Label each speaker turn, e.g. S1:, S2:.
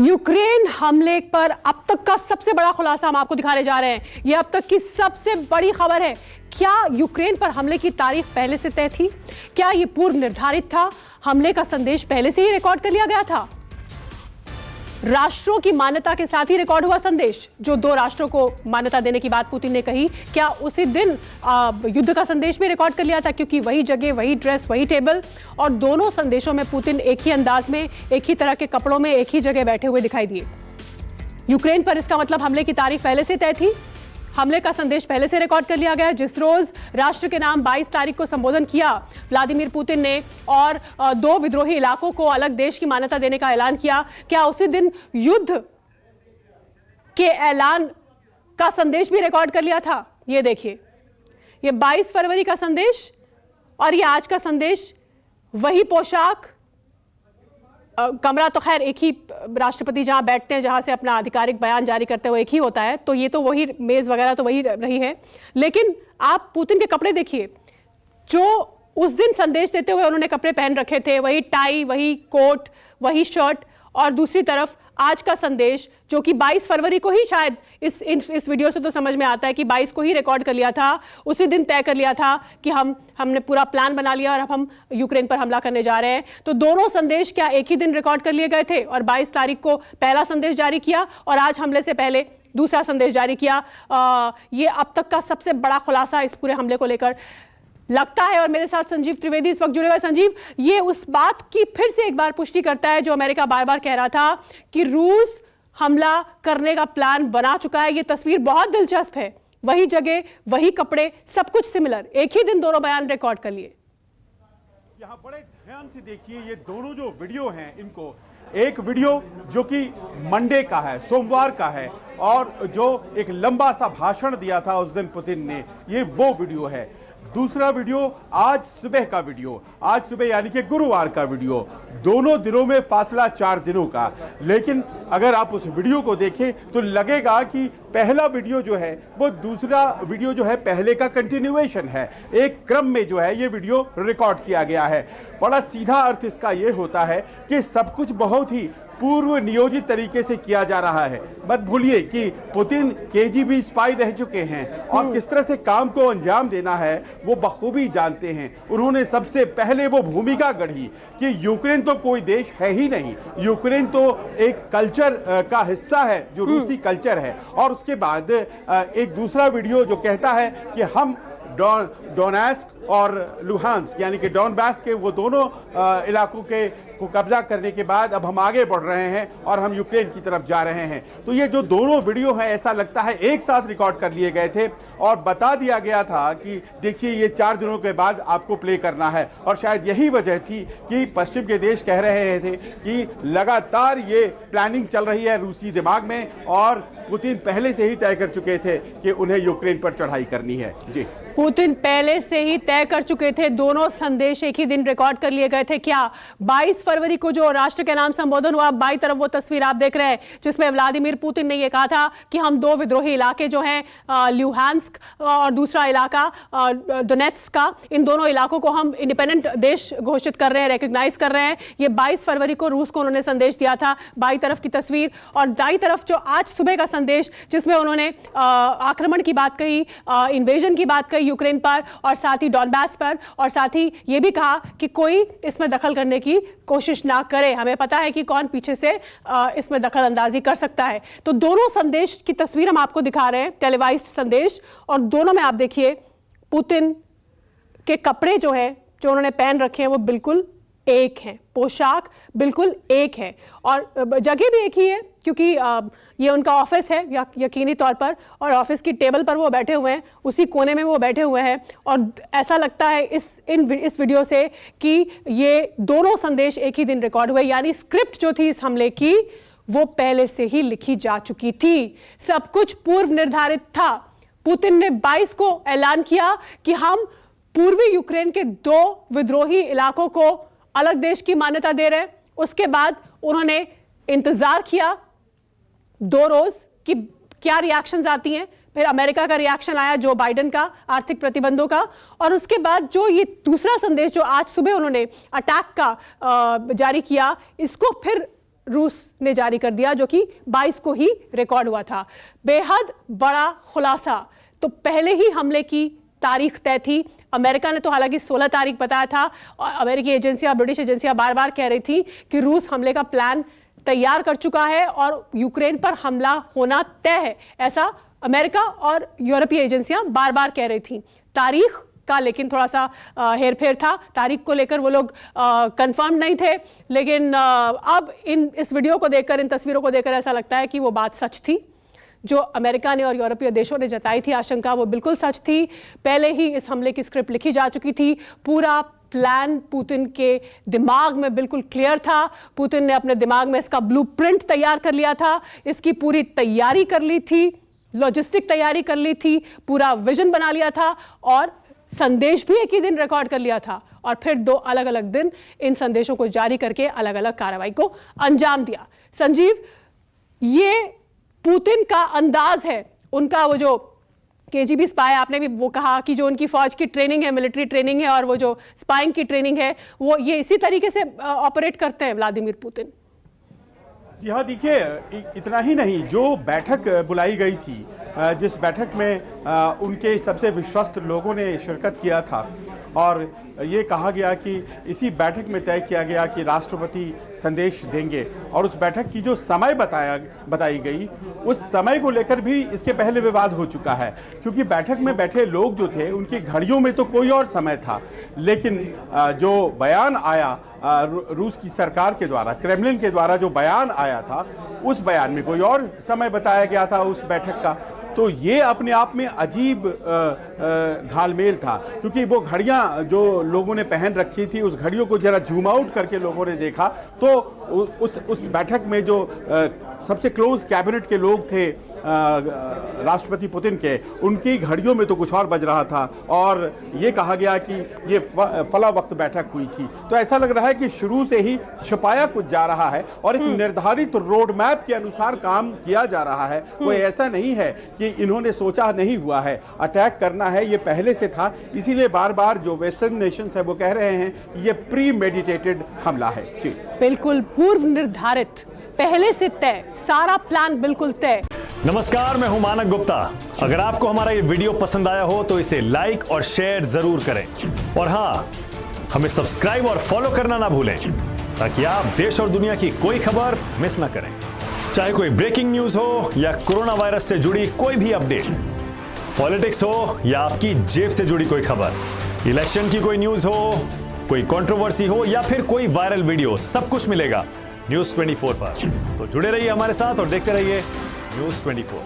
S1: Ukraine हमले पर अब तक का सबसे बड़ा खुलासा हम आपको दिखाने जा रहे हैं। यह अब तक की सबसे बड़ी खबर है। क्या यूक्रेन पर हमले की तारीख पहले से तय थी? क्या यह पूर्व निर्धारित था? हमले का संदेश पहले से ही रिकॉर्ड कर लिया गया था? राष्ट्रों की मान्यता के साथ ही रिकॉर्ड हुआ संदेश, जो दो राष्ट्रों को मान्यता देने की बात पुतिन ने कही, क्या उसी दिन युद्ध का संदेश भी रिकॉर्ड कर लिया था? क्योंकि वही जगह, वही ड्रेस, वही टेबल, और दोनों संदेशों में पुतिन एक ही अंदाज में, एक ही तरह के कपड़ों में, एक ही जगह बैठे हुए दिखाई दिए। यूक्रेन पर इसका मतलब हमले की तारीख पहले से तय थी, हमले का संदेश पहले से रिकॉर्ड कर लिया गया। जिस रोज राष्ट्र के नाम 22 तारीख को संबोधन किया व्लादिमीर पुतिन ने और दो विद्रोही इलाकों को अलग देश की मान्यता देने का ऐलान किया, क्या उसी दिन युद्ध के ऐलान का संदेश भी रिकॉर्ड कर लिया था? ये देखिए, ये 22 फरवरी का संदेश और ये आज का संदेश, वही पोशाक, कमरा तो खैर एक ही, राष्ट्रपति जहां बैठते हैं, जहां से अपना आधिकारिक बयान जारी करते हुए एक ही होता है, तो ये तो वही मेज वगैरह तो वही रही है। लेकिन आप पुतिन के कपड़े देखिए, जो उस दिन संदेश देते हुए उन्होंने कपड़े पहन रखे थे, वही टाई, वही कोट, वही शर्ट, और दूसरी तरफ आज का संदेश जो कि 22 फरवरी को ही, शायद इस वीडियो से तो समझ में आता है कि 22 को ही रिकॉर्ड कर लिया था, उसी दिन तय कर लिया था कि हमने पूरा प्लान बना लिया और अब हम यूक्रेन पर हमला करने जा रहे हैं। तो दोनों संदेश क्या एक ही दिन रिकॉर्ड कर लिए गए थे और 22 तारीख को पहला संदेश जारी किया और आज हमले से पहले दूसरा संदेश जारी किया। ये अब तक का सबसे बड़ा खुलासा इस पूरे हमले को लेकर लगता है। और मेरे साथ संजीव त्रिवेदी इस वक्त जुड़े हुए। संजीव, ये उस बात की फिर से एक बार पुष्टि करता है जो अमेरिका बार बार कह रहा था कि रूस हमला करने का प्लान बना चुका है। ये तस्वीर बहुत दिलचस्प है, वही जगह, वही कपड़े, सब कुछ सिमिलर, एक ही दिन दोनों बयान रिकॉर्ड कर लिए।
S2: यहां बड़े ध्यान से देखिए, ये दोनों जो वीडियो हैं, इनको एक वीडियो जो कि मंडे का है, सोमवार का है, और जो एक लंबा सा भाषण दिया था उस दिन पुतिन ने, ये वो वीडियो है। दूसरा वीडियो आज सुबह का वीडियो, आज सुबह यानी कि गुरुवार का वीडियो। दोनों दिनों में फासला 4 दिनों का। लेकिन अगर आप उस वीडियो को देखें तो लगेगा कि पहला वीडियो जो है वो दूसरा वीडियो जो है पहले का कंटिन्यूएशन है। एक क्रम में जो है ये वीडियो रिकॉर्ड किया गया है। बड़ा सीधा अर्थ इसका ये होता है कि सब कुछ बहुत ही पूर्व नियोजित तरीके से किया जा रहा है। मत भूलिए कि पुतिन केजीबी स्पाई रह चुके हैं और किस तरह से काम को अंजाम देना है वो बखूबी जानते हैं। उन्होंने सबसे पहले वो भूमिका गढ़ी कि यूक्रेन तो कोई देश है ही नहीं, यूक्रेन तो एक कल्चर का हिस्सा है जो रूसी कल्चर है। और उसके बाद एक दूसरा वीडियो जो कहता है कि हम डोनेस्क और लुहांस्क यानी कि डॉनबास के वो दोनों इलाकों को कब्जा करने के बाद अब हम आगे बढ़ रहे हैं और हम यूक्रेन की तरफ जा रहे हैं। तो ये जो दोनों वीडियो हैं, ऐसा लगता है एक साथ रिकॉर्ड कर लिए गए थे और बता दिया गया था कि देखिए ये 4 दिनों के बाद आपको प्ले करना है। और शायद यही वजह थी कि पश्चिम के देश कह रहे थे कि लगातार ये प्लानिंग चल रही है रूसी दिमाग में और पुतिन पहले से ही तय कर चुके थे कि उन्हें यूक्रेन पर चढ़ाई करनी है। जी,
S1: पुतिन पहले से ही तय कर चुके थे, दोनों संदेश एक ही दिन रिकॉर्ड कर लिए गए थे। क्या 22 फरवरी को जो राष्ट्र के नाम संबोधन हुआ, बाई तरफ वो तस्वीर आप देख रहे हैं जिसमें व्लादिमीर पुतिन ने ये कहा था कि हम दो विद्रोही इलाके जो हैं ल्यूहांस्क और दूसरा इलाका डोनेट्स्क का, इन दोनों इलाकों को हम इंडिपेंडेंट देश घोषित कर रहे हैं, रिकॉग्नाइज कर रहे हैं। ये 22 फरवरी को रूस को उन्होंने संदेश दिया था, बाई तरफ की तस्वीर। और दाई तरफ जो आज सुबह का संदेश जिसमें उन्होंने आक्रमण की बात कही, इन्वेजन की बात कही यूक्रेन पर और साथ ही डॉनबास पर, और साथ ही यह भी कहा कि कोई इसमें दखल करने की कोशिश ना करे, हमें पता है कि कौन पीछे से इसमें दखल अंदाजी कर सकता है। तो दोनों संदेश की तस्वीर हम आपको दिखा रहे हैं, टेलीवाइज्ड संदेश, और दोनों में आप देखिए पुतिन के कपड़े जो है, जो उन्होंने पहन रखे हैं, वो बिल्कुल एक है, पोशाक बिल्कुल एक है और जगह भी एक ही है, क्योंकि ये उनका ऑफिस है यकीनी तौर पर, और ऑफिस की टेबल पर वो बैठे हुए हैं, उसी कोने में वो बैठे हुए हैं। और ऐसा लगता है इस वीडियो से कि ये दोनों संदेश एक ही दिन रिकॉर्ड हुए, यानी स्क्रिप्ट जो थी इस हमले की वो पहले से ही लिखी जा चुकी थी, सब कुछ पूर्व निर्धारित था। पुतिन ने 22 को ऐलान किया कि हम पूर्वी यूक्रेन के 2 विद्रोही इलाकों को अलग देश की मान्यता दे रहे हैं। उसके बाद उन्होंने इंतजार किया 2 रोज कि क्या रिएक्शंस आती हैं, फिर अमेरिका का रिएक्शन आया, जो बाइडेन का आर्थिक प्रतिबंधों का, और उसके बाद जो ये दूसरा संदेश जो आज सुबह उन्होंने अटैक का जारी किया, इसको फिर रूस ने जारी कर दिया, जो कि 22 को ही रिकॉर्ड हुआ था। बेहद बड़ा खुलासा। तो पहले ही हमले की तारीख तय थी। अमेरिका ने तो हालांकि 16 तारीख बताया था, और अमेरिकी एजेंसियां, ब्रिटिश एजेंसियां बार बार कह रही थी कि रूस हमले का प्लान तैयार कर चुका है और यूक्रेन पर हमला होना तय है। ऐसा अमेरिका और यूरोपीय एजेंसियां बार बार कह रही थी। तारीख का लेकिन थोड़ा सा हेरफेर था, तारीख को लेकर वो लोग कंफर्म नहीं थे। लेकिन अब इस वीडियो को देखकर, इन तस्वीरों को देखकर ऐसा लगता है कि वो बात सच थी। जो अमेरिका ने और यूरोपीय देशों ने जताई थी आशंका, वो बिल्कुल सच थी। पहले ही इस हमले की स्क्रिप्ट लिखी जा चुकी थी। पूरा प्लान पुतिन के दिमाग में बिल्कुल क्लियर था। पुतिन ने अपने दिमाग में इसका ब्लूप्रिंट तैयार कर लिया था, इसकी पूरी तैयारी कर ली थी, लॉजिस्टिक तैयारी कर ली थी, पूरा विजन बना लिया था और संदेश भी एक ही दिन रिकॉर्ड कर लिया था और फिर 2 अलग अलग दिन इन संदेशों को जारी करके अलग अलग कार्रवाई को अंजाम दिया। संजीव, ये पुतिन का अंदाज है, उनका वो जो केजीबी स्पाई, आपने भी वो कहा कि जो उनकी फौज की ट्रेनिंग है, मिलिट्री ट्रेनिंग है और वो जो स्पाइंग की ट्रेनिंग है, वो ये इसी तरीके से ऑपरेट करते हैं व्लादिमीर पुतिन।
S2: जी हाँ, देखिए इतना ही नहीं, जो बैठक बुलाई गई थी, जिस बैठक में उनके सबसे विश्वस्त लोगों ने शिरकत किया था और ये कहा गया कि इसी बैठक में तय किया गया कि राष्ट्रपति संदेश देंगे और उस बैठक की जो समय बताई गई, उस समय को लेकर भी इसके पहले विवाद हो चुका है, क्योंकि बैठक में बैठे लोग जो थे उनकी घड़ियों में तो कोई और समय था, लेकिन जो बयान आया रूस की सरकार के द्वारा, क्रेमलिन के द्वारा जो बयान आया था, उस बयान में कोई और समय बताया गया था उस बैठक का। तो ये अपने आप में अजीब घालमेल था, क्योंकि वो घड़ियां जो लोगों ने पहन रखी थी, उस घड़ियों को जरा जूम आउट करके लोगों ने देखा तो उस बैठक में जो सबसे क्लोज कैबिनेट के लोग थे राष्ट्रपति पुतिन के, उनकी घड़ियों में तो कुछ और बज रहा था और ये कहा गया कि ये फला वक्त बैठक हुई थी। तो ऐसा लग रहा है कि शुरू से ही छिपाया कुछ जा रहा है और एक निर्धारित रोड मैप के अनुसार काम किया जा रहा है। कोई ऐसा नहीं है कि इन्होंने सोचा नहीं हुआ है, अटैक करना है, ये पहले से था। इसीलिए बार बार जो वेस्टर्न नेशंस है वो कह रहे हैं कि ये प्री मेडिटेटेड हमला है। जी
S1: बिल्कुल पूर्व निर्धारित, पहले से तय, सारा प्लान बिल्कुल तय।
S3: नमस्कार, मैं हूं मानक गुप्ता। अगर आपको हमारा ये वीडियो पसंद आया हो तो इसे लाइक और शेयर जरूर करें और हाँ, हमें सब्सक्राइब और फॉलो करना ना भूलें ताकि आप देश और दुनिया की कोई खबर मिस ना करें। चाहे कोई ब्रेकिंग न्यूज हो या कोरोना वायरस से जुड़ी कोई भी अपडेट, पॉलिटिक्स हो या आपकी जेब से जुड़ी कोई खबर, इलेक्शन की कोई न्यूज हो, कोई कंट्रोवर्सी हो या फिर कोई वायरल वीडियो, सब कुछ मिलेगा न्यूज़ 24 पर। तो जुड़े रहिए हमारे साथ और देखते रहिए न्यूज़ 24।